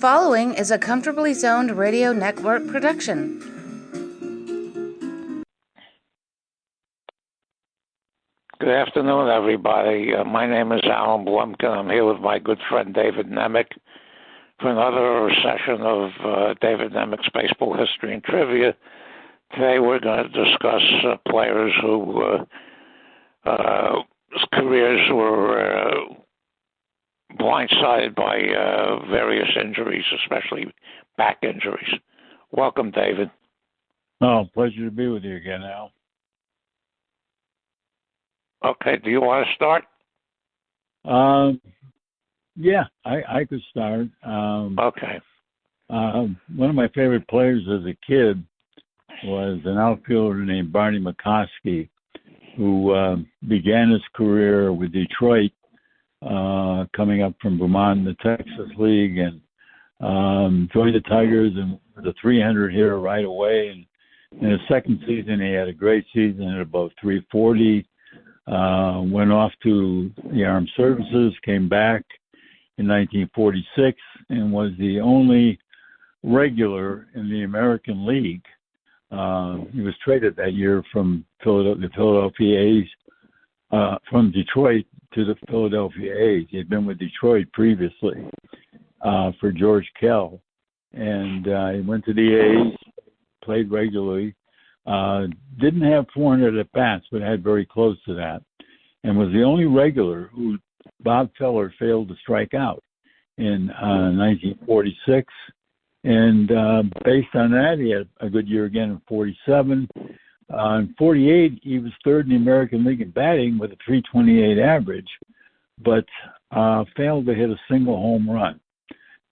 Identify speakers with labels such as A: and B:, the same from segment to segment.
A: following is a Comfortably Zoned Radio Network production.
B: Good afternoon, everybody. My name is Alan Blumkin. I'm here with my good friend David Nemec for another session of David Nemec's Baseball History and Trivia. Today we're going to discuss players whose careers were blindsided by various injuries, especially back injuries. Welcome, David.
C: Oh, pleasure to be with you again, Al.
B: Okay, do you want to start?
C: Yeah, I could start.
B: Okay.
C: One of my favorite players as a kid was an outfielder named Barney McCoskey, who began his career with Detroit, coming up from Vermont in the Texas League, and joined the Tigers and was a 300 hitter right away. And in his second season, he had a great season at about 340. Went off to the Armed Services, came back in 1946, and was the only regular in the American League. He was traded that year from the Philadelphia A's, from Detroit to the Philadelphia A's. He had been with Detroit previously for George Kell, and he went to the A's, played regularly. Didn't have 400 at bats, but had very close to that, and was the only regular who Bob Feller failed to strike out in 1946. And based on that, he had a good year again in 47. In 48, he was third in the American League in batting with a 328 average, but failed to hit a single home run.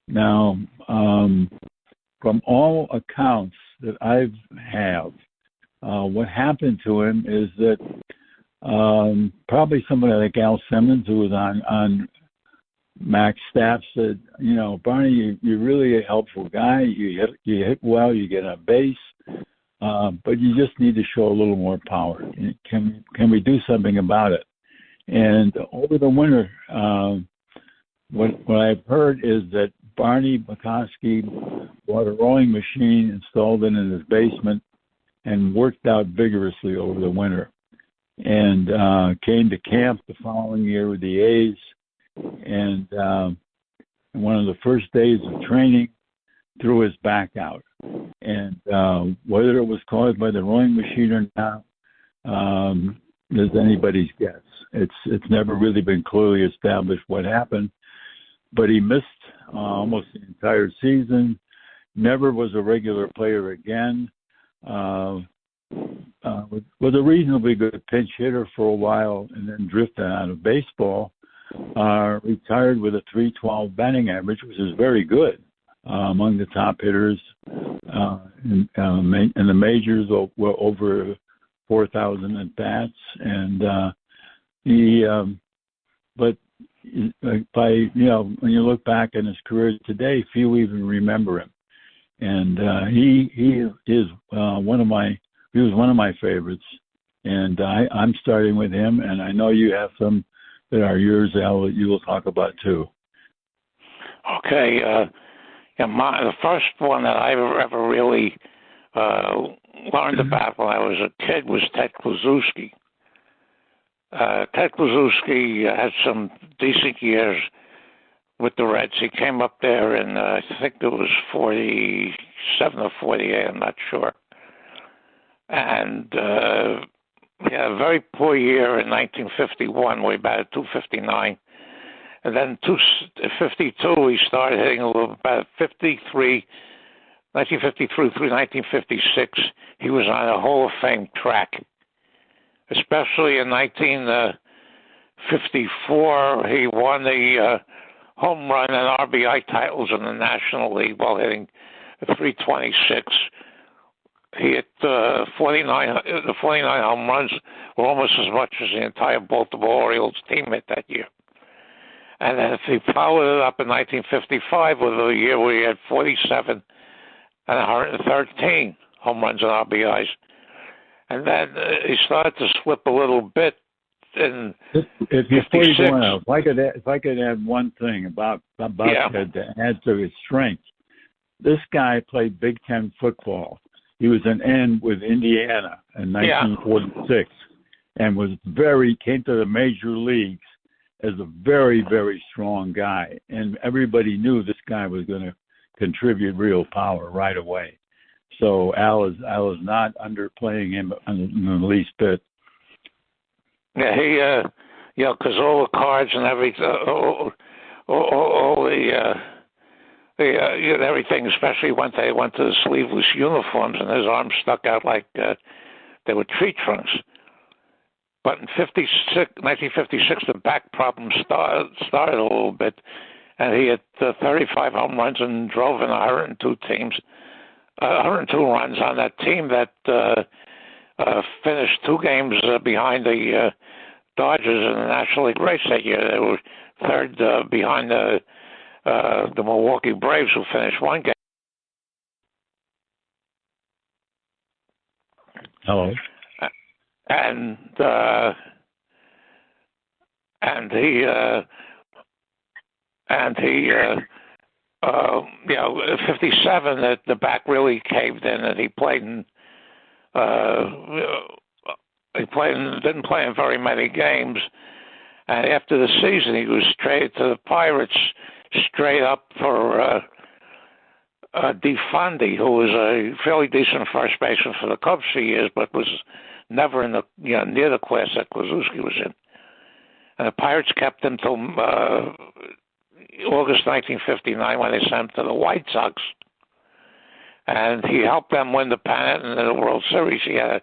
C: Now, from all accounts that I have, what happened to him is that probably somebody like Al Simmons, who was on Mac's staff, said, you know, Barney, you're really a helpful guy. You hit well, you get on base, but you just need to show a little more power. Can we do something about it? And over the winter, what I've heard is that Barney McCoskey bought a rowing machine, installed it in his basement, and worked out vigorously over the winter, and came to camp the following year with the A's. And one of the first days of training, threw his back out. And whether it was caused by the rowing machine or not is anybody's guess. It's never really been clearly established what happened. But he missed almost the entire season, never was a regular player again. Was a reasonably good pinch hitter for a while, and then drifted out of baseball. Retired with a 312 batting average, which is very good, among the top hitters in the majors. Were over 4,000 at bats, and but when you look back in his career today, few even remember him. And he is one of my favorites, and I'm starting with him, and I know you have some that are yours, Al, that you will talk about too.
B: Okay, the first one that I ever really learned about when I was a kid was Ted Kluszewski. Ted Kluszewski had some decent years with the Reds. He came up there in, I think it was 47 or 48, I'm not sure. And he had a very poor year in 1951, where he batted 259. And then 1952, he started hitting a little, about 1953 through 1956, he was on a Hall of Fame track. Especially in 1954, he won the home run and RBI titles in the National League while hitting 326. He hit 49. The 49 home runs were almost as much as the entire Baltimore Orioles team hit that year. And then he followed it up in 1955 with a year where he had 47 and 113 home runs and RBIs. And then he started to slip a little bit in
C: Before you
B: 56.
C: go on, if I could add one thing about Ted to add to his strength, this guy played Big Ten football. He was an end with Indiana in 1946, and came to the major leagues as a very, very strong guy. And everybody knew this guy was going to contribute real power right away. So Al is not underplaying him in the least bit.
B: Yeah, he, because all the cards and everything, all the everything, especially when they went to the sleeveless uniforms and his arms stuck out like they were tree trunks. But in 1956, the back problem started a little bit, and he had 35 home runs and drove in 102 runs on that team that finished 2 games behind the Dodgers in the National League race that year. They were third behind the Milwaukee Braves, who finished 1 game.
C: Hello.
B: And he 57, that the back really caved in, and he played in. Didn't play in very many games, and after the season, he was traded to the Pirates straight up for DeFonde, who was a fairly decent first baseman for the Cubs for years, but was never in the near the class that Kluszewski was in. And the Pirates kept him till August 1959 when they sent him to the White Sox, and he helped them win the pennant and the World Series. He had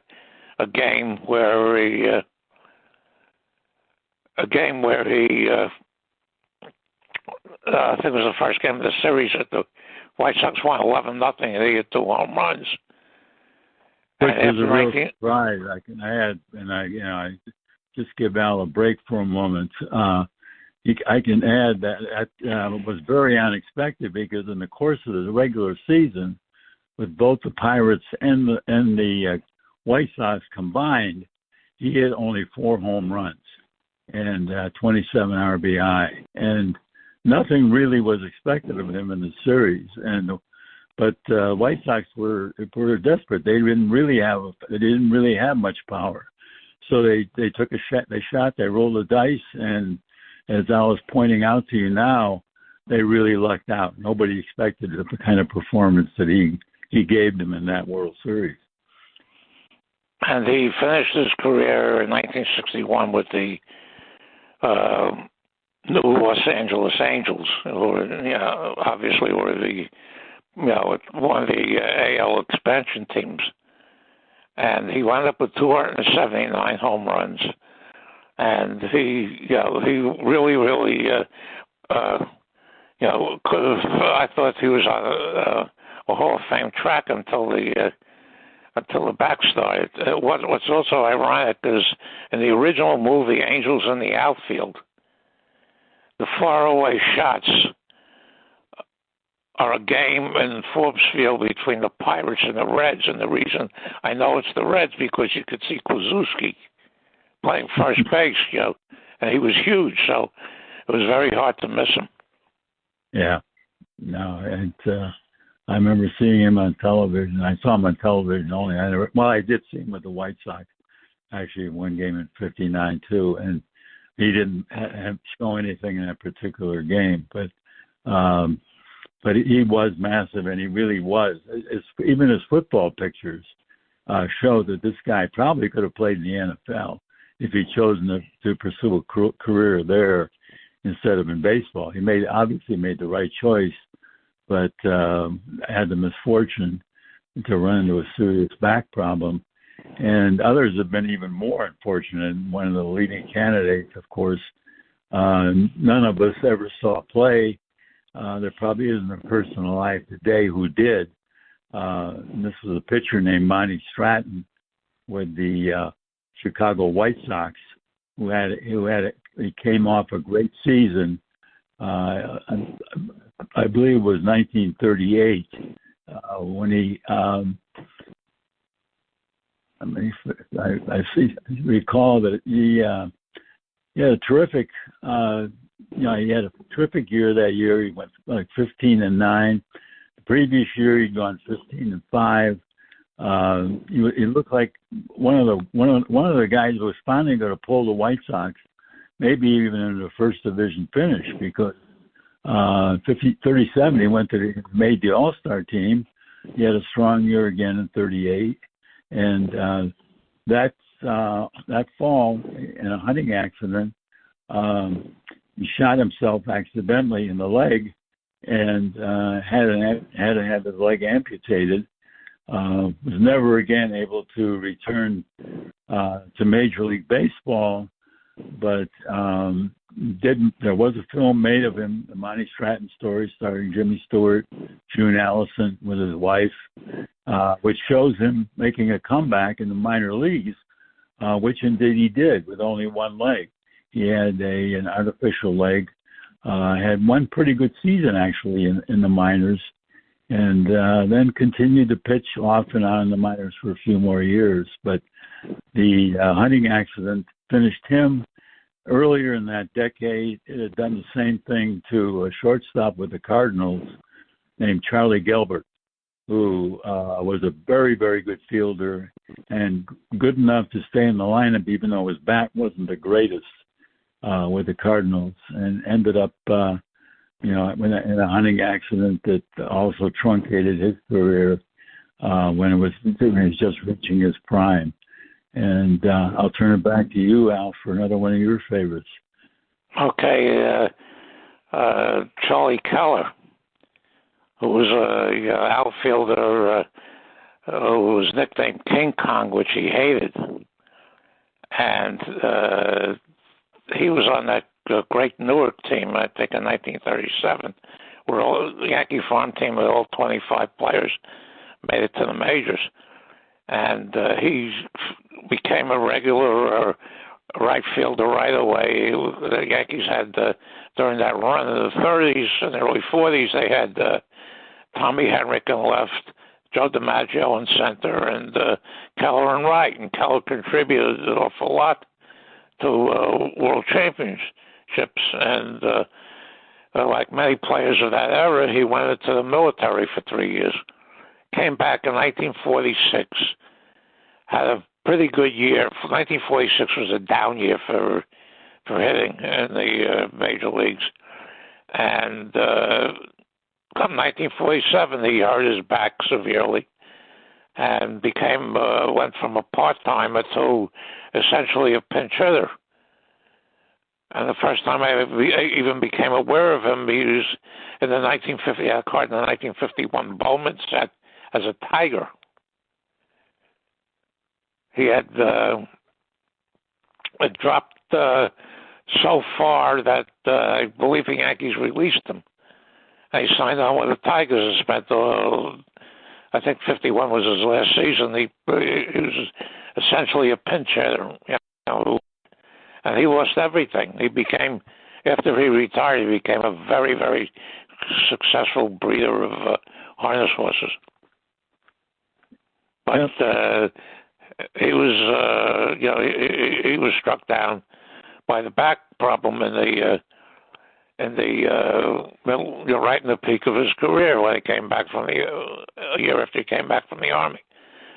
B: a game where he I think it was the first game of the series that the White Sox won 11-0, and he hit 2 home runs.
C: Which is a real surprise. I can add, and I just give Al a break for a moment. I can add that it was very unexpected because in the course of the regular season, with both the Pirates and the White Sox combined, he hit only 4 home runs and 27 RBI, and nothing really was expected of him in the series. But White Sox were desperate. They didn't really have much power, so they took a shot. They rolled the dice, and as I was pointing out to you now, they really lucked out. Nobody expected the kind of performance that he gave them in that World Series.
B: And he finished his career in 1961 with the New Los Angeles Angels, who obviously were one of the AL expansion teams. And he wound up with 279 home runs. And he really, could have. I thought he was on a Hall of Fame track until the back started. What's also ironic is in the original movie Angels in the Outfield, the faraway shots are a game in Forbes Field between the Pirates and the Reds, and the reason I know it's the Reds because you could see Kluszewski playing first base, and he was huge, so it was very hard to miss him. Yeah,
C: no, and I remember seeing him on television. I saw him on television only. I did see him with the White Sox, actually, one game in '59 too, and he didn't show anything in that particular game, but he was massive, and he really was. Even his football pictures show that this guy probably could have played in the NFL if he'd chosen to pursue a career there instead of in baseball. He obviously made the right choice, but had the misfortune to run into a serious back problem. And others have been even more unfortunate. One of the leading candidates, of course, none of us ever saw play. There probably isn't a person alive today who did. And this was a pitcher named Monty Stratton with the Chicago White Sox, he came off a great season. I believe it was 1938 when he. I recall that he Yeah, terrific. He had a terrific year that year. He went like 15-9. The previous year, he'd gone 15-5. He looked like one of the guys who was finally going to pull the White Sox, maybe even in the first division finish, because 37 he made the All-Star team. He had a strong year again in 38, and that fall in a hunting accident, he shot himself accidentally in the leg and had to have his leg amputated. Was never again able to return to Major League Baseball, but there was a film made of him, the Monty Stratton story, starring Jimmy Stewart, June Allison with his wife, which shows him making a comeback in the minor leagues, which indeed he did with only one leg. He had an artificial leg, had one pretty good season actually in the minors, and then continued to pitch off and on in the minors for a few more years. But the hunting accident finished him. Earlier in that decade, it had done the same thing to a shortstop with the Cardinals named Charlie Gilbert, who was a very, very good fielder and good enough to stay in the lineup, even though his bat wasn't the greatest with the Cardinals, and ended up, in a hunting accident that also truncated his career when he was just reaching his prime. And I'll turn it back to you, Al, for another one of your favorites.
B: Okay, Charlie Keller, who was an outfielder who was nicknamed King Kong, which he hated. And he was on that great Newark team, I think, in 1937, where the Yankee farm team with all 25 players made it to the majors. And he became a regular right fielder right away. The Yankees had, during that run in the 30s and early 40s, they had Tommy Henrik in left, Joe DiMaggio in center, and Keller in right. And Keller contributed an awful lot to world championships. And like many players of that era, he went into the military for 3 years. Came back in 1946, had a pretty good year. 1946 was a down year for hitting in the major leagues. And come 1947, he hurt his back severely and went from a part-timer to essentially a pinch hitter. And the first time I even became aware of him, he was in the 1951 Bowman set as a Tiger. He had dropped so far that I believe the Yankees released him. And he signed on with the Tigers and spent, I think 51 was his last season. He was essentially a pinch hitter, and he lost everything. After he retired, he became a very, very successful breeder of harness horses. But he was, he was struck down by the back problem in the right in the peak of his career when he came back from a year after he came back from the Army.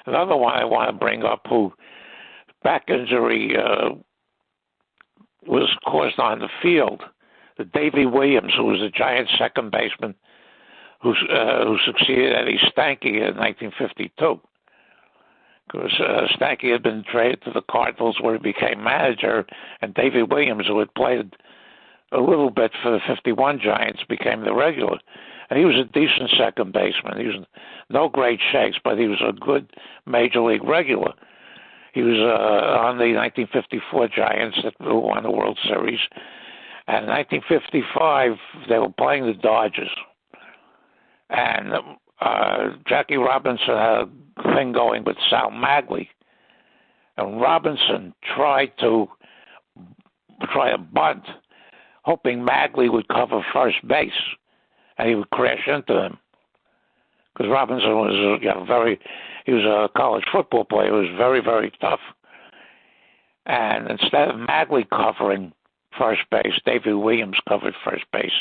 B: Another one I want to bring up, who back injury was caused on the field, the Davy Williams, who was a Giants second baseman who succeeded Eddie Stanky in 1952. Because Stanky had been traded to the Cardinals, where he became manager, and Davy Williams, who had played a little bit for the 51 Giants, became the regular. And he was a decent second baseman. He was no great shakes, but he was a good major league regular. He was on the 1954 Giants that won the World Series. And in 1955, they were playing the Dodgers. And Jackie Robinson had a thing going with Sal Magley. And Robinson tried a bunt, hoping Magley would cover first base, and he would crash into him. Because Robinson was, he was a college football player. He was very, very tough. And instead of Magley covering, first base. Davey Williams covered first base.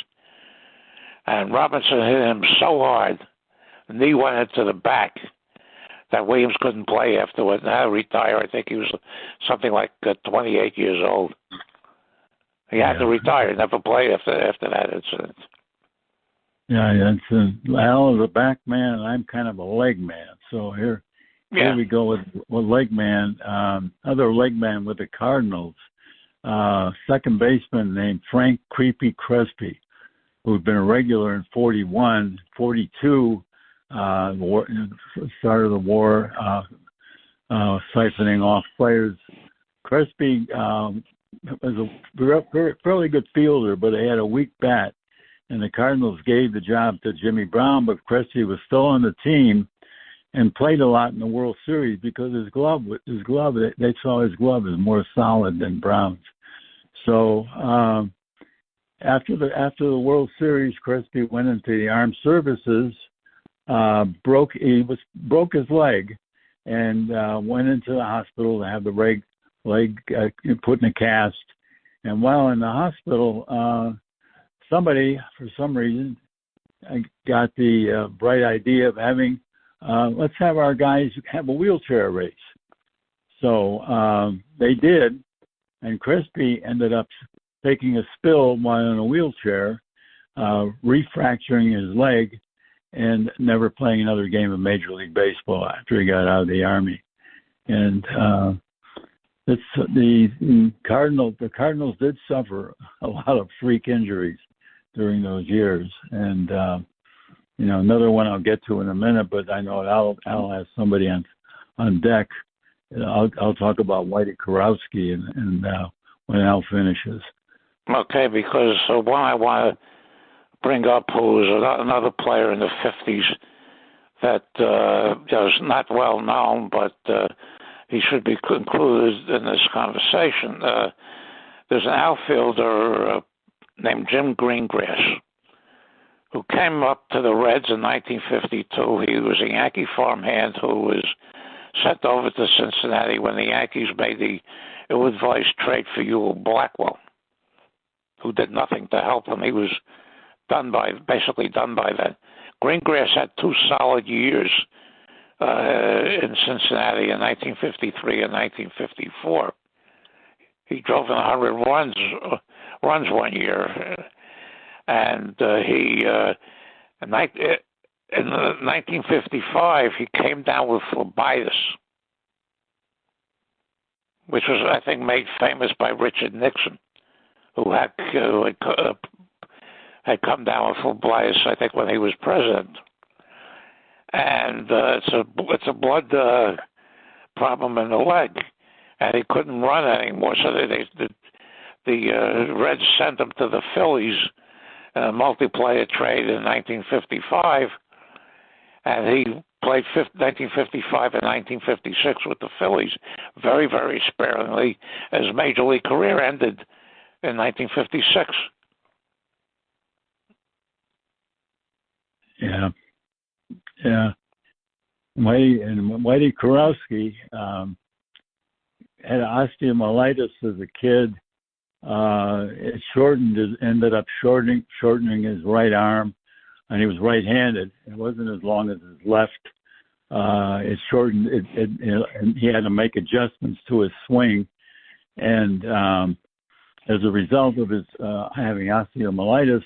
B: And Robinson hit him so hard, the knee went into the back, that Williams couldn't play afterward and had to retire. I think he was something like 28 years old. He had to retire, never played after that incident.
C: Yeah, that's Al is a back man, and I'm kind of a leg man. So here we go with leg man. Other leg man with the Cardinals, second baseman named Frank Creepy Crespi, who'd been a regular in 41, 42, start of the war, siphoning off players. Crespi was a fairly good fielder, but he had a weak bat. And the Cardinals gave the job to Jimmy Brown, but Crespi was still on the team and played a lot in the World Series because his glove, they saw his glove as more solid than Brown's. So after the World Series, Crespi went into the Armed Services, broke his leg, and went into the hospital to have the leg put in a cast. And while in the hospital, somebody, for some reason, got the bright idea of having, let's have our guys have a wheelchair race. So they did, and Crespi ended up taking a spill while in a wheelchair, refracturing his leg, and never playing another game of Major League Baseball after he got out of the Army. And the Cardinals did suffer a lot of freak injuries during those years, and another one I'll get to in a minute. But I know Al has somebody on deck. I'll talk about Whitey Kurowski and when Al finishes.
B: Okay, because one I want to bring up who was another player in the 50s that was not well known, but he should be included in this conversation. There's an outfielder named Jim Greengrass, who came up to the Reds in 1952. He was a Yankee farmhand who was sent over to Cincinnati when the Yankees made the ill-advised trade for Ewell Blackwell, who did nothing to help them. He was basically done by that. Greengrass had 2 solid years in Cincinnati in 1953 and 1954. He drove in 100 runs one year, and he in 1955 he came down with phlebitis, which was, I think, made famous by Richard Nixon, who had come down with phlebitis, I think, when he was president. And it's a blood problem in the leg, and he couldn't run anymore. So the Reds sent him to the Phillies in a multiplayer trade in 1955, and he played 1955 and 1956 with the Phillies very, very sparingly. His major league career ended in 1956.
C: Yeah. Whitey Kurowski had osteomyelitis as a kid. It ended up shortening his right arm, and he was right-handed. It wasn't as long as his left. It shortened it, and he had to make adjustments to his swing. And as a result of his having osteomyelitis,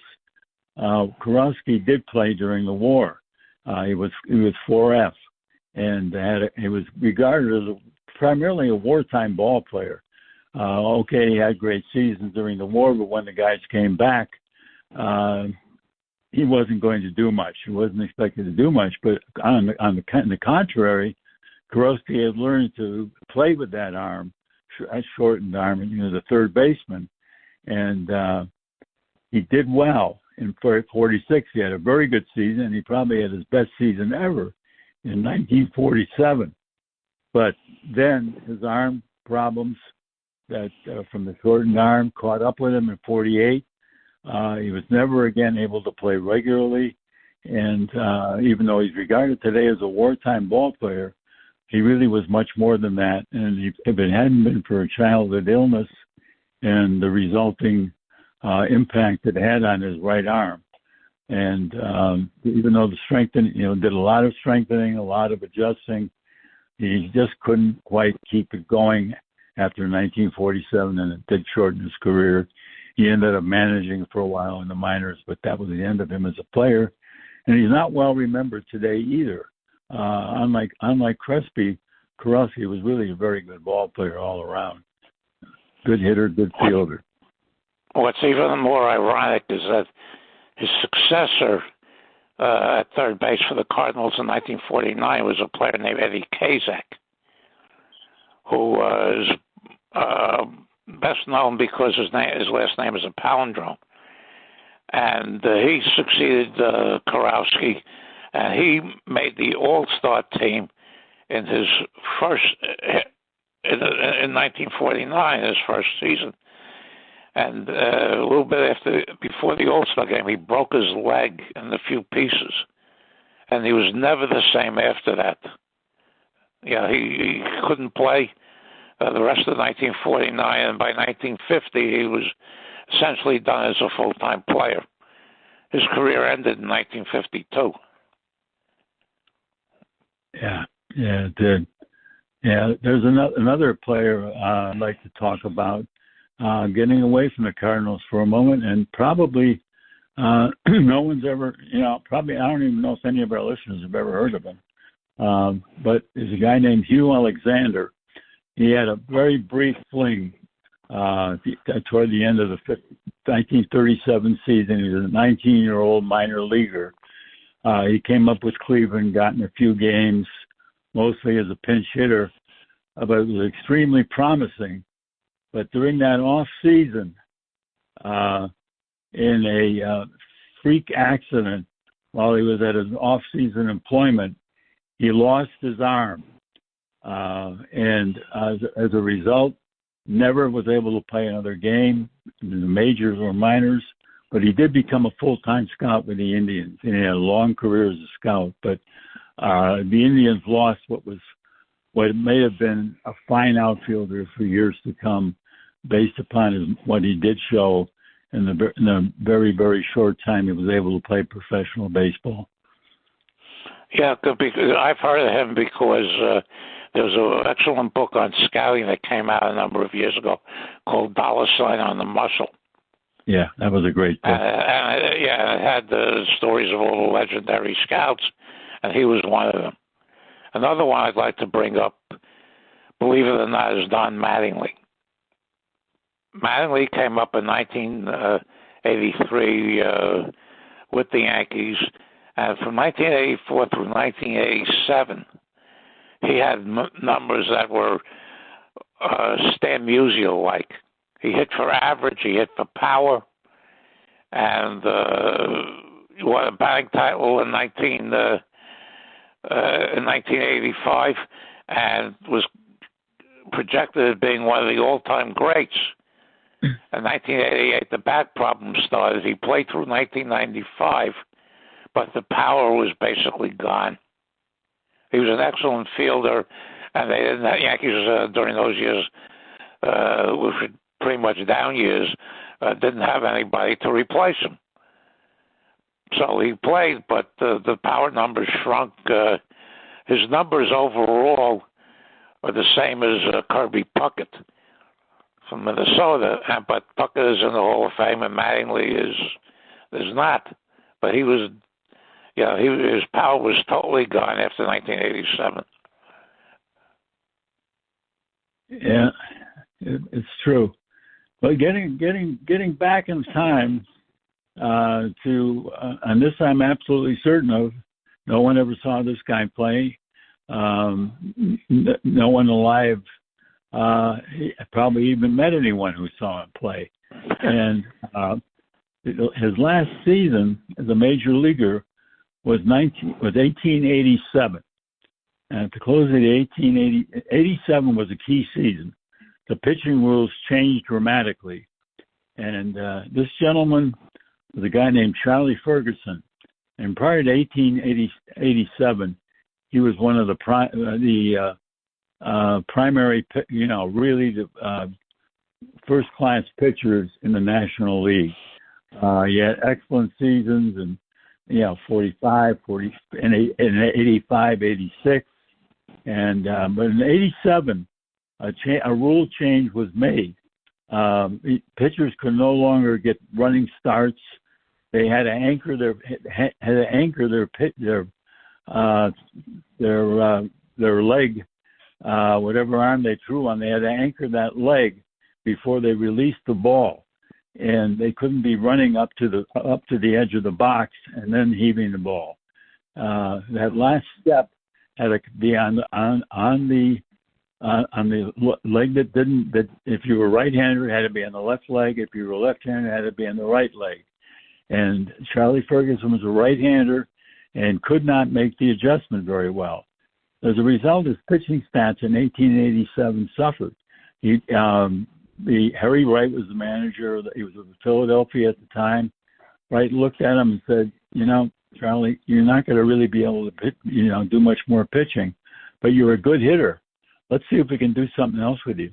C: Kurowski did play during the war. He was 4F, and he was regarded as primarily a wartime ball player. He had great seasons during the war, but when the guys came back, he wasn't going to do much. He wasn't expected to do much. But on the contrary, Kurowski had learned to play with that arm, that shortened arm, and he was a third baseman, and he did well. In 46, he had a very good season, and he probably had his best season ever in 1947. But then his arm problems from the shortened arm caught up with him in 48. He was never again able to play regularly, and even though he's regarded today as a wartime ball player, he really was much more than that. And if it hadn't been for a childhood illness and the resulting impact it had on his right arm. And even though the strengthening, did a lot of strengthening, a lot of adjusting, he just couldn't quite keep it going after 1947, and it did shorten his career. He ended up managing for a while in the minors, but that was the end of him as a player. And he's not well remembered today either. Unlike Crespi, Karofsky was really a very good ball player all around. Good hitter, good fielder.
B: What's even more ironic is that his successor at third base for the Cardinals in 1949 was a player named Eddie Kazak, who was best known because his last name is a palindrome. And he succeeded Karofsky, and he made the All-Star team in his first in 1949, his first season. And a little bit before the All-Star game, he broke his leg in a few pieces, and he was never the same after that. Yeah, he couldn't play the rest of 1949, and by 1950, he was essentially done as a full-time player. His career ended in 1952.
C: Yeah, it did. Yeah, there's another player I'd like to talk about. Getting away from the Cardinals for a moment, and probably no one's ever, probably I don't even know if any of our listeners have ever heard of him. But there's a guy named Hugh Alexander. He had a very brief fling toward the end of the 1937 season. He was a 19-year-old minor leaguer. He came up with Cleveland, got in a few games, mostly as a pinch hitter, but it was extremely promising. But during that off season, in a freak accident while he was at his off season employment, he lost his arm, and as a result, never was able to play another game in the majors or minors. But he did become a full-time scout with the Indians, and he had a long career as a scout. But the Indians lost what may have been a fine outfielder for years to come, based upon what he did show in the very, very short time he was able to play professional baseball.
B: Yeah, because I've heard of him because there was an excellent book on scouting that came out a number of years ago called $$ on the Muscle.
C: Yeah, that was a great book.
B: It had the stories of all the legendary scouts, and he was one of them. Another one I'd like to bring up, believe it or not, is Don Mattingly. Mattingly came up in 1983 with the Yankees, and from 1984 through 1987, he had numbers that were Stan Musial-like. He hit for average, he hit for power, and he won a batting title in 1985, and was projected as being one of the all-time greats. In 1988, the back problem started. He played through 1995, but the power was basically gone. He was an excellent fielder, and the Yankees during those years, which were pretty much down years, didn't have anybody to replace him. So he played, but the power numbers shrunk. His numbers overall are the same as Kirby Puckett from Minnesota, but Puckett is in the Hall of Fame and Mattingly is not. But he was, his power was totally gone after 1987.
C: Yeah, it's true. But getting back in time to, and this I'm absolutely certain of, no one ever saw this guy play. No one alive probably even met anyone who saw him play. And his last season as a major leaguer was 1887. And at the close of the 87 was a key season. The pitching rules changed dramatically. And this gentleman was a guy named Charlie Ferguson. And prior to 1887, he was one of the primary, really the first-class pitchers in the National League. He had excellent seasons, and 45, 40, and 85, 86, and but in 87, a rule change was made. Pitchers could no longer get running starts. They had to anchor their leg, whatever arm they threw on. They had to anchor that leg before they released the ball, and they couldn't be running up to the edge of the box and then heaving the ball. That last step had to be on the leg that if you were right-handed, it had to be on the left leg. If you were left-handed, it had to be on the right leg. And Charlie Ferguson was a right-hander and could not make the adjustment very well. As a result, his pitching stats in 1887 suffered. Harry Wright was the manager. He was in Philadelphia at the time. Wright looked at him and said, Charlie, you're not going to really be able to do much more pitching, but you're a good hitter. Let's see if we can do something else with you.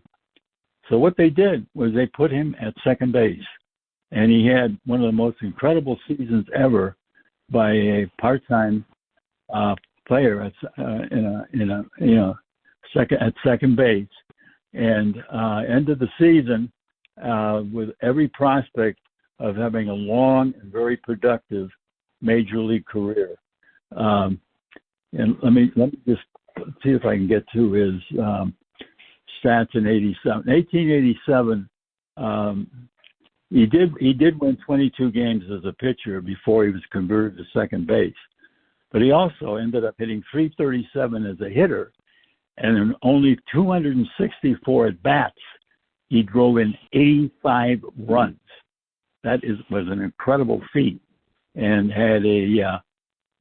C: So what they did was they put him at second base, and he had one of the most incredible seasons ever by a part-time player at second base, and ended the season with every prospect of having a long and very productive major league career. And let me just see if I can get to his stats in 87. 1887, he did win 22 games as a pitcher before he was converted to second base. But he also ended up hitting .337 as a hitter, and in only 264 at-bats, he drove in 85 runs. That was an incredible feat, and had he had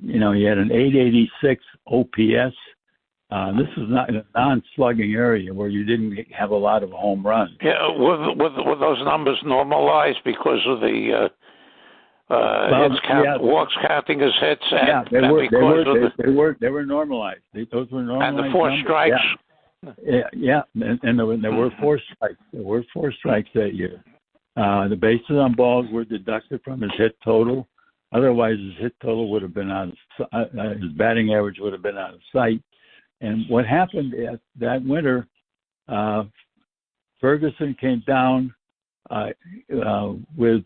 C: an 886 OPS. This is not in a non-slugging area where you didn't have a lot of home runs.
B: Yeah, were those numbers normalized because of the walks counting as hits?
C: They were normalized. Those were normalized.
B: And the four strikes.
C: Yeah. And there were four strikes. There were four strikes that year. The bases on balls were deducted from his hit total. Otherwise, his hit total would have been his batting average would have been out of sight. And what happened that winter, Ferguson came down with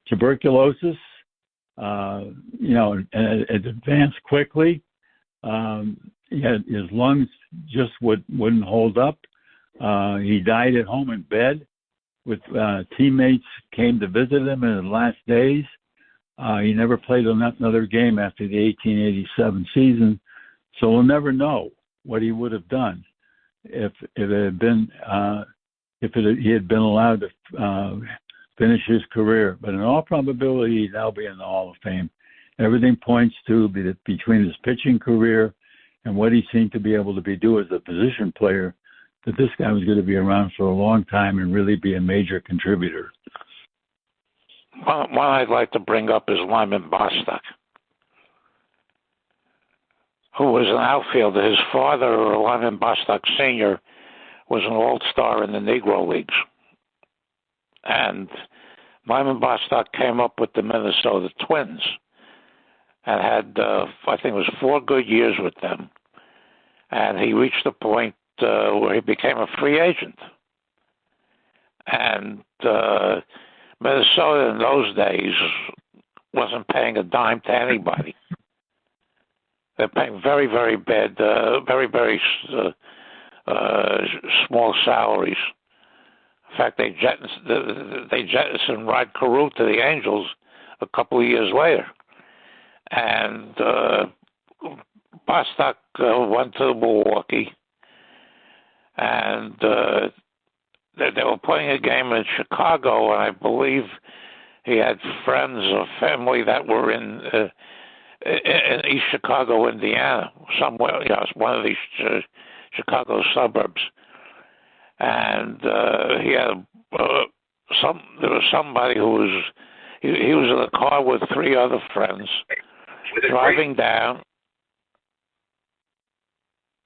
C: tuberculosis. It advanced quickly. His lungs just wouldn't hold up. He died at home in bed. With teammates came to visit him in his last days. He never played another game after the 1887 season, so we'll never know what he would have done if he had been allowed to finish his career. But in all probability, he'd now be in the Hall of Fame. Everything points to that between his pitching career and what he seemed to be able to do as a position player, that this guy was going to be around for a long time and really be a major contributor.
B: One I'd like to bring up is Lyman Bostock, who was an outfielder. His father, Lyman Bostock Sr., was an all-star in the Negro Leagues. And Lyman Bostock came up with the Minnesota Twins and had, I think it was 4 good years with them. And he reached a point where he became a free agent. And Minnesota in those days wasn't paying a dime to anybody. They're paying very, very bad, very, very small salaries. In fact, they jettisoned Rod Carew to the Angels a couple of years later. And Bostock went to Milwaukee, and they were playing a game in Chicago, and I believe he had friends or family that were in East Chicago, Indiana, somewhere, one of these Chicago suburbs. And he had there was somebody who was he was in a car with 3 other friends driving down.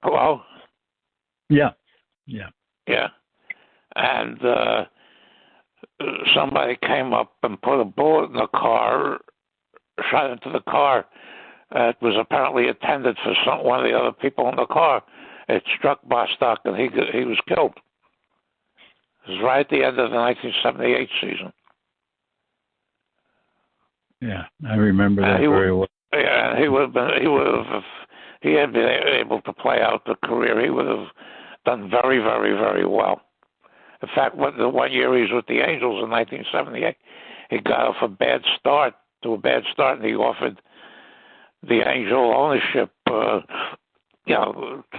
B: Hello?
C: Yeah.
B: and somebody came up and put a bullet in the car, shot into the car. It was apparently intended for one of the other people in the car. It struck Bostock, and he was killed. It was right at the end of the 1978 season.
C: Yeah, I remember that very well.
B: Yeah, he had been able to play out the career. He would have done very, very, very well. In fact, the 1 year he was with the Angels in 1978, he got off a bad start, and he offered the Angel ownership, to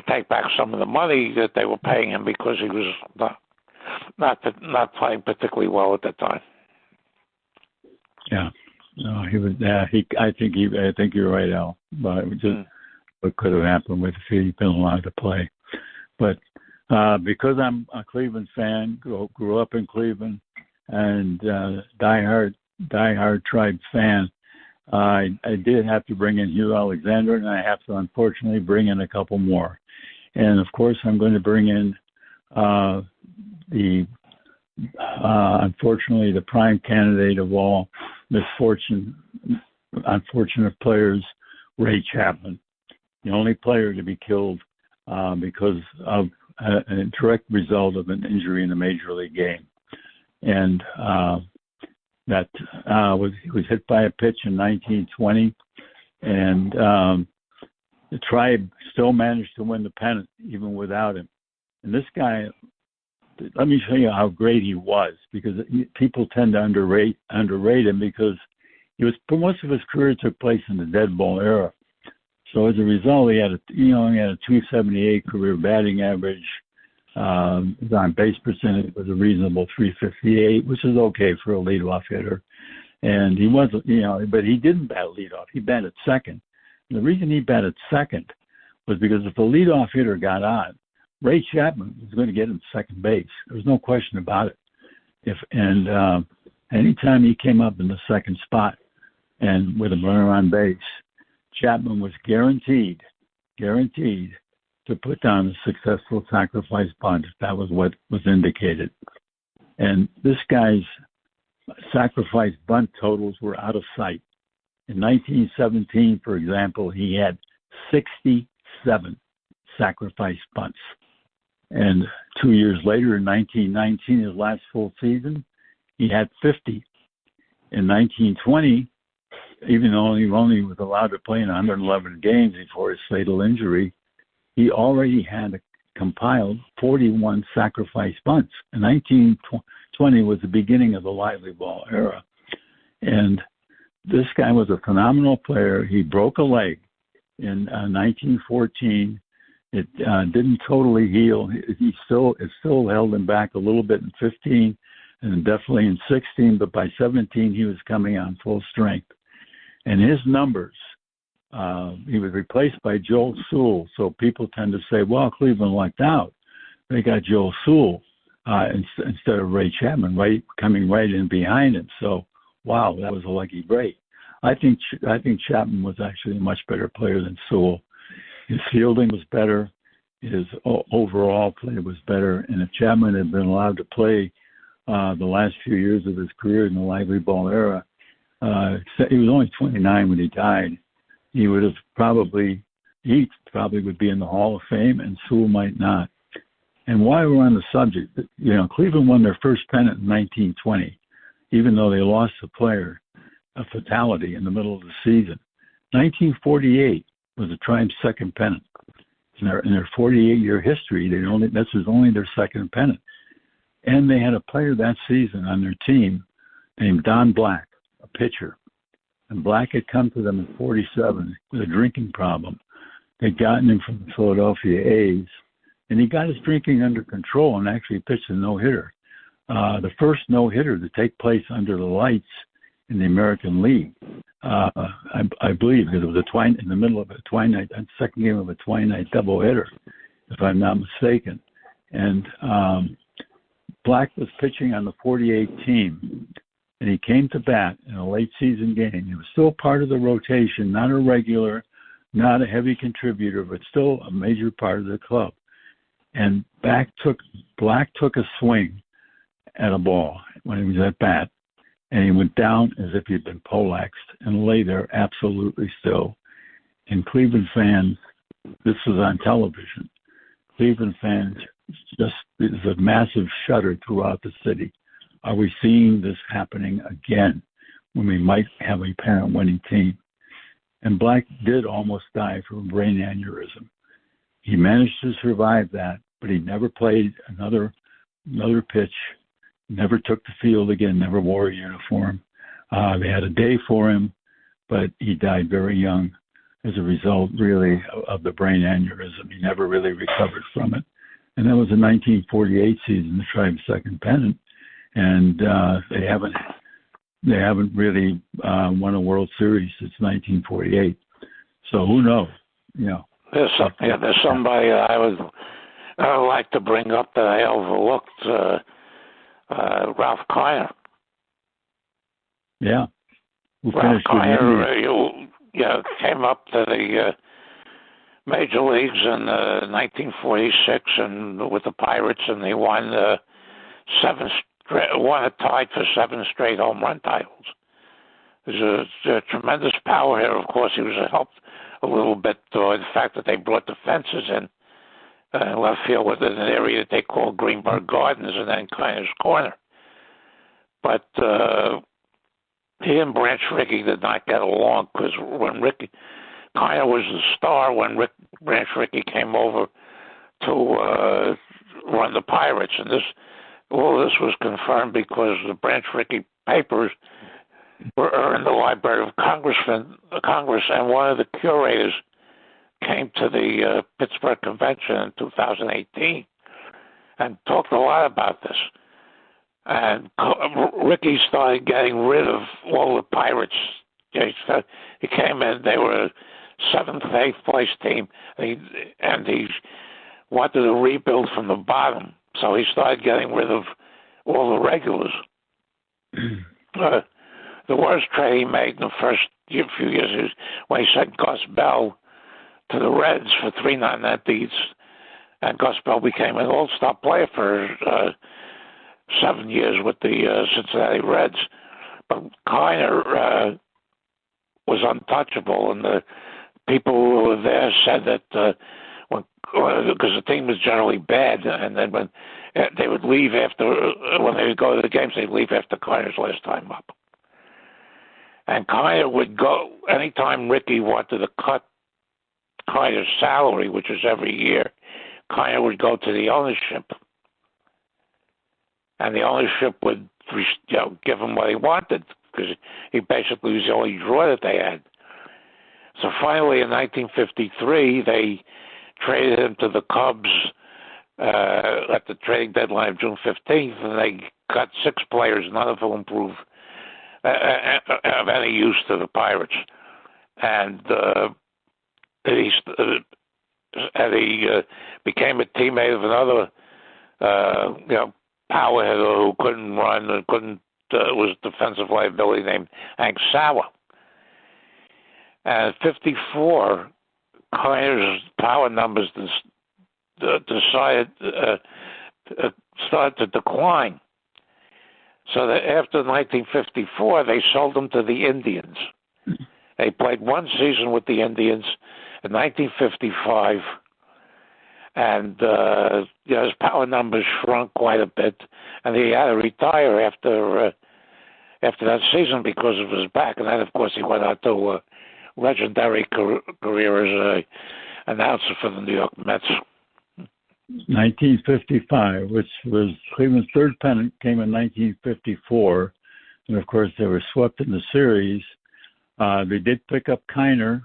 B: take back some of the money that they were paying him because he was not playing particularly well at that time.
C: Yeah, no, he was. I think you're right, Al. But it was just what could have happened if he'd been allowed to play. But because I'm a Cleveland fan, grew up in Cleveland, and diehard Tribe fan, I did have to bring in Hugh Alexander, and I have to unfortunately bring in a couple more. And of course, I'm going to bring in unfortunately the prime candidate of all unfortunate players, Ray Chapman, the only player to be killed because of a direct result of an injury in a major league game. And he was hit by a pitch in 1920, and the Tribe still managed to win the pennant even without him. And this guy, let me show you how great he was, because people tend to underrate him because most of his career took place in the dead ball era. So as a result, he had a 278 career batting average. His on base percentage was a reasonable 358, which is okay for a leadoff hitter. And he wasn't, but he didn't bat leadoff. He batted second. And the reason he batted second was because if the leadoff hitter got on, Ray Chapman was going to get him second base. There was no question about it. Anytime he came up in the second spot and with a runner on base, Chapman was guaranteed to put down a successful sacrifice bunt. That was what was indicated. And this guy's sacrifice bunt totals were out of sight. In 1917, for example, he had 67 sacrifice bunts. And 2 years later, in 1919, his last full season, he had 50. In 1920, even though he only was allowed to play in 111 games before his fatal injury, he already had compiled 41 sacrifice bunts. And 1920 was the beginning of the lively ball era. And this guy was a phenomenal player. He broke a leg in 1914. It didn't totally heal. It still held him back a little bit in 15 and definitely in 16, but by 17 he was coming on full strength. And his numbers, he was replaced by Joel Sewell. So people tend to say, well, Cleveland lucked out. They got Joel Sewell instead of Ray Chapman coming right in behind him. So, wow, that was a lucky break. I think Chapman was actually a much better player than Sewell. His fielding was better. His overall play was better. And if Chapman had been allowed to play the last few years of his career in the lively ball era, he was only 29 when he died. He probably would be in the Hall of Fame, and Sewell might not. And while we're on the subject, Cleveland won their first pennant in 1920, even though they lost a player, a fatality in the middle of the season. 1948 was the Tribe's second pennant. In their 48-year history, this was only their second pennant. And they had a player that season on their team named Don Black, a pitcher. And Black had come to them at 47 with a drinking problem. They'd gotten him from the Philadelphia A's, and he got his drinking under control and actually pitched a no-hitter. The first no-hitter to take place under the lights in the American League, I believe, because it was in the middle of a twilight, second game of a twilight doubleheader, if I'm not mistaken. And Black was pitching on the 48 team, and he came to bat in a late season game. He was still part of the rotation, not a regular, not a heavy contributor, but still a major part of the club. And Black took a swing at a ball when he was at bat, and he went down as if he'd been poleaxed and lay there absolutely still. And Cleveland fans, this was on television, Cleveland fans, just, there's a massive shudder throughout the city. Are we seeing this happening again when we might have a parent-winning team? And Black did almost die from a brain aneurysm. He managed to survive that, but he never played another pitch, never took the field again, never wore a uniform. They had a day for him, but he died very young as a result, really, of the brain aneurysm. He never really recovered from it. And that was the 1948 season, the Tribe's second pennant. And they haven't really won a World Series since 1948. So who knows? You know.
B: There's somebody I would like to bring up that I overlooked, Ralph Kiner.
C: Yeah.
B: Ralph Kiner came up to the major leagues in 1946 and with the Pirates, and he won a tied for 7 straight home run titles. There's a tremendous power here. Of course, he was helped a little bit by the fact that they brought the fences in left field within an area that they call Greenberg Gardens and then Kiner's Corner. But he and Branch Rickey did not get along because when Kiner was the star when Branch Rickey came over to run the Pirates, and all this was confirmed because the Branch Rickey papers were in the Library of Congress, and one of the curators came to the Pittsburgh Convention in 2018 and talked a lot about this. And Rickey started getting rid of all the Pirates. He came in, they were a 7th, 8th place team, and he wanted to rebuild from the bottom. So he started getting rid of all the regulars. The worst trade he made in the first few years is when he sent Gus Bell to the Reds for 3 non-empties, and Gus Bell became an all-star player for 7 years with the Cincinnati Reds. But Kiner was untouchable, and the people who were there said that because the team was generally bad, and then when they would leave when they would go to the games, they'd leave after Kiner's last time up. And Kiner would go anytime Rickey wanted to cut Kiner's salary, which is every year. Kiner would go to the ownership, and the ownership would give him what he wanted because he basically was the only draw that they had. So finally, in 1953, they traded him to the Cubs at the trading deadline of June 15th, and they got 6 players, none of whom proved of any use to the Pirates. And he became a teammate of another, power hitter who couldn't run and was a defensive liability named Hank Sauer. And at 54, Kiner's power numbers started to decline. So that after 1954, they sold him to the Indians. They played 1 season with the Indians in 1955, and his power numbers shrunk quite a bit, and he had to retire after that season because of his back. And then, of course, he went out to a legendary career as an announcer for the New York Mets.
C: 1955, which was Cleveland's 3rd pennant, came in 1954, and of course they were swept in the series. They did pick up Kiner.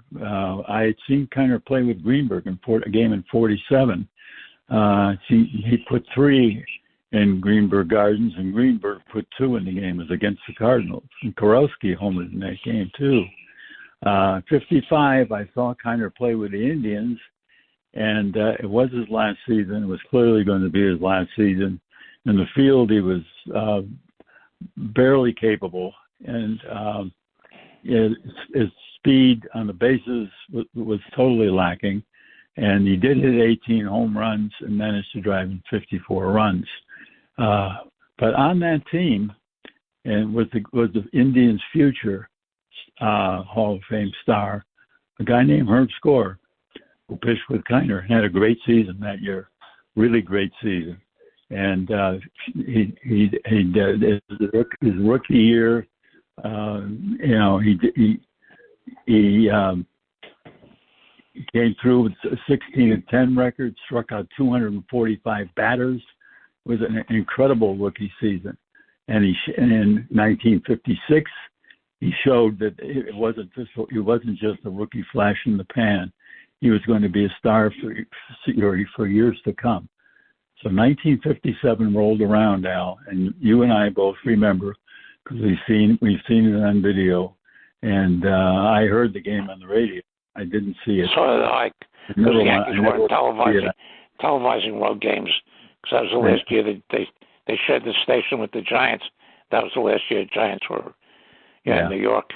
C: I had seen Kiner play with Greenberg in a game in 47. He put 3 in Greenberg Gardens, and Greenberg put 2 in the game. It was against the Cardinals. And Kurowski homered in that game too. 55, I saw Kiner play with the Indians, and it was his last season. It was clearly going to be his last season. In the field, he was barely capable, and his speed on the bases was totally lacking. And he did hit 18 home runs and managed to drive in 54 runs. But But on that team, and was the Indians' future Hall of Fame star, a guy named Herb Score, who pitched with Kiner, and had a great season that year, really great season. And he did his rookie year. He came through with 16-10 record, struck out 245 batters. It was an incredible rookie season. And in 1956, he showed that it wasn't just a rookie flash in the pan. He was going to be a star for years to come. So 1957 rolled around, Al, and you and I both remember because we've seen it on video, and I heard the game on the radio. I didn't see it.
B: So did I. Because the Yankees weren't televising road games. Because that was the last year that they shared the station with the Giants. That was the last year the Giants were in New York.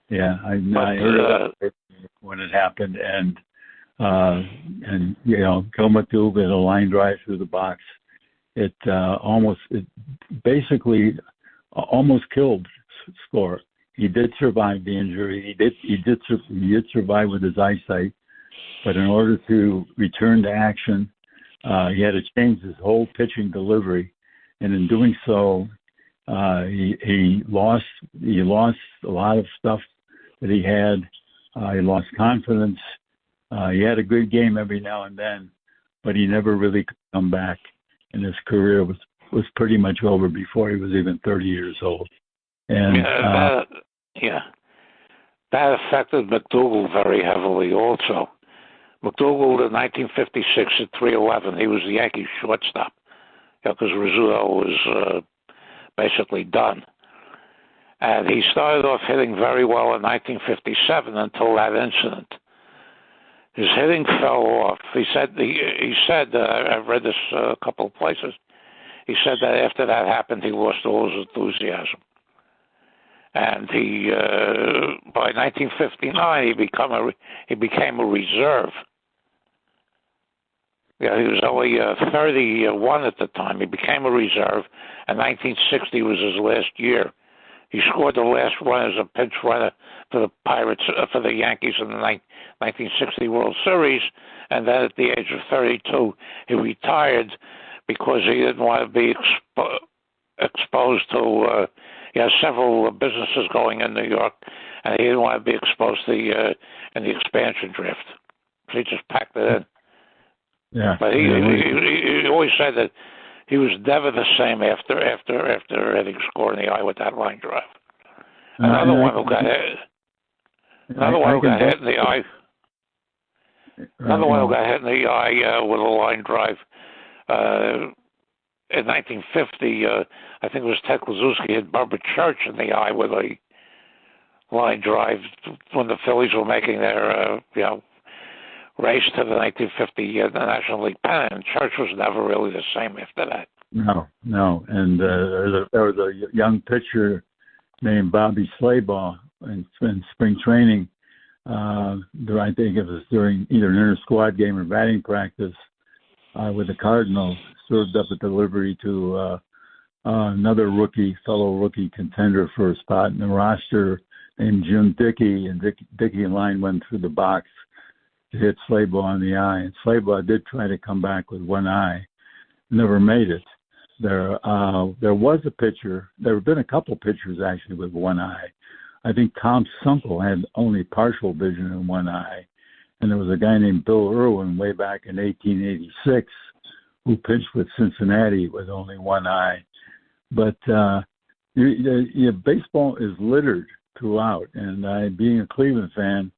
B: Yeah,
C: I heard about it when it happened, and Kilmatube had a line drive through the box. It basically almost killed Score. He did survive the injury. He did survive with his eyesight, but in order to return to action, he had to change his whole pitching delivery, and in doing so, he lost a lot of stuff that he had. He lost confidence. He had a good game every now and then, but he never really could come back. And his career was pretty much over before he was even 30 years old. And
B: that affected McDougal very heavily also. McDougal in 1956 at 311, he was the Yankees shortstop because Rizzuto was basically done. And he started off hitting very well in 1957 until that incident. His hitting fell off. He said I've read this a couple of places. He said that after that happened, he lost all his enthusiasm. And he, by 1959, he became a reserve. Yeah, he was only 31 at the time. He became a reserve, and 1960 was his last year. He scored the last run as a pinch runner for the Pirates, for the Yankees in the 1960 World Series, and then at the age of 32, he retired because he didn't want to be exposed to. He has several businesses going in New York, and he didn't want to be exposed to in the expansion draft. So he just packed it in.
C: Yeah,
B: but he always said that he was never the same after hitting Score in the eye with that line drive. Another one who got hit in the eye. Another one who got hit in the eye with a line drive. In 1950, I think it was Ted Kluszewski hit Barbara Church in the eye with a line drive when the Phillies were making their race to the 1950 National League pennant. Church was never really the same after that.
C: No. And there was a young pitcher named Bobby Slaybaugh in spring training. I think it was during either an inter-squad game or batting practice with the Cardinals, served up a delivery to another fellow rookie contender for a spot in the roster named Jim Dickey, and Dickey line went through the box to hit Slaybaugh in the eye, and Slaybaugh did try to come back with one eye, never made it. There was a pitcher. There have been a couple pitchers actually with one eye. I think Tom Sunkel had only partial vision in one eye, and there was a guy named Bill Irwin way back in 1886 who pitched with Cincinnati with only one eye. But baseball is littered throughout, and being a Cleveland fan,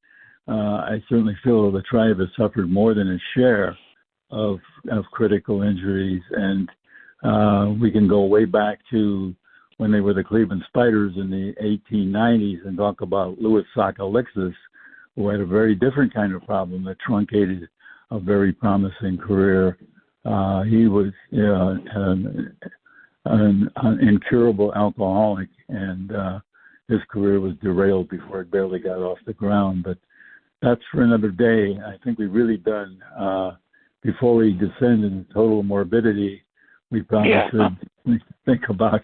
C: I certainly feel the Tribe has suffered more than its share of critical injuries, and we can go way back to when they were the Cleveland Spiders in the 1890s and talk about Louis Sockalixis, who had a very different kind of problem that truncated a very promising career. He was an incurable alcoholic, and his career was derailed before it barely got off the ground. But that's for another day. I think we've really done, before we descend into total morbidity, we probably should think about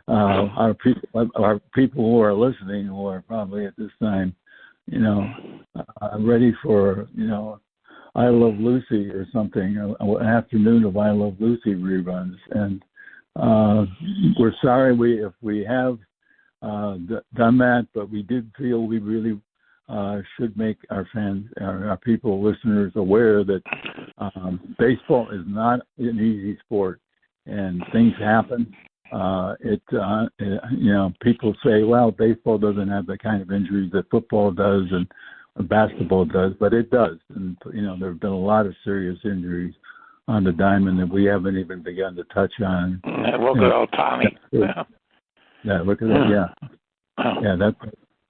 C: our people who are listening, who are probably at this time, ready for, I Love Lucy or something, an afternoon of I Love Lucy reruns. And we're sorry if we have done that, but we did feel we really should make our fans, our people, listeners aware that baseball is not an easy sport, and things happen. People say, well, baseball doesn't have the kind of injuries that football does and basketball does, but it does. And, there have been a lot of serious injuries on the diamond that we haven't even begun to touch on.
B: Look at old Tommy.
C: Yeah, look at that. Yeah. Yeah,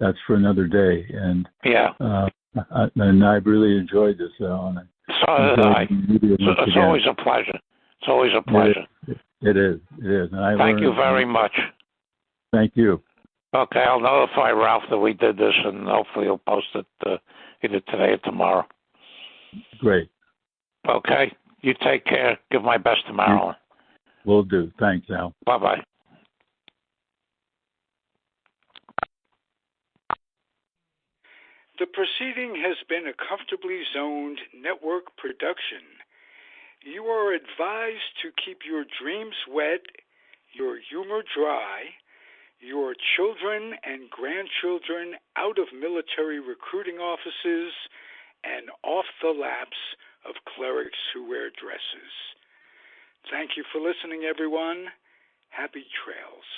C: that's for another day. And and I really enjoyed this. So did I.
B: It's always a pleasure. It's always a pleasure.
C: It is. And
B: thank you very much.
C: Thank you.
B: Okay, I'll notify Ralph that we did this, and hopefully he'll post it either today or tomorrow.
C: Great.
B: Okay, you take care. Give my best to Marilyn.
C: Will do. Thanks, Al.
B: Bye-bye.
D: The proceeding has been a Comfortably Zoned network production. You are advised to keep your dreams wet, your humor dry, your children and grandchildren out of military recruiting offices, and off the laps of clerics who wear dresses. Thank you for listening, everyone. Happy trails.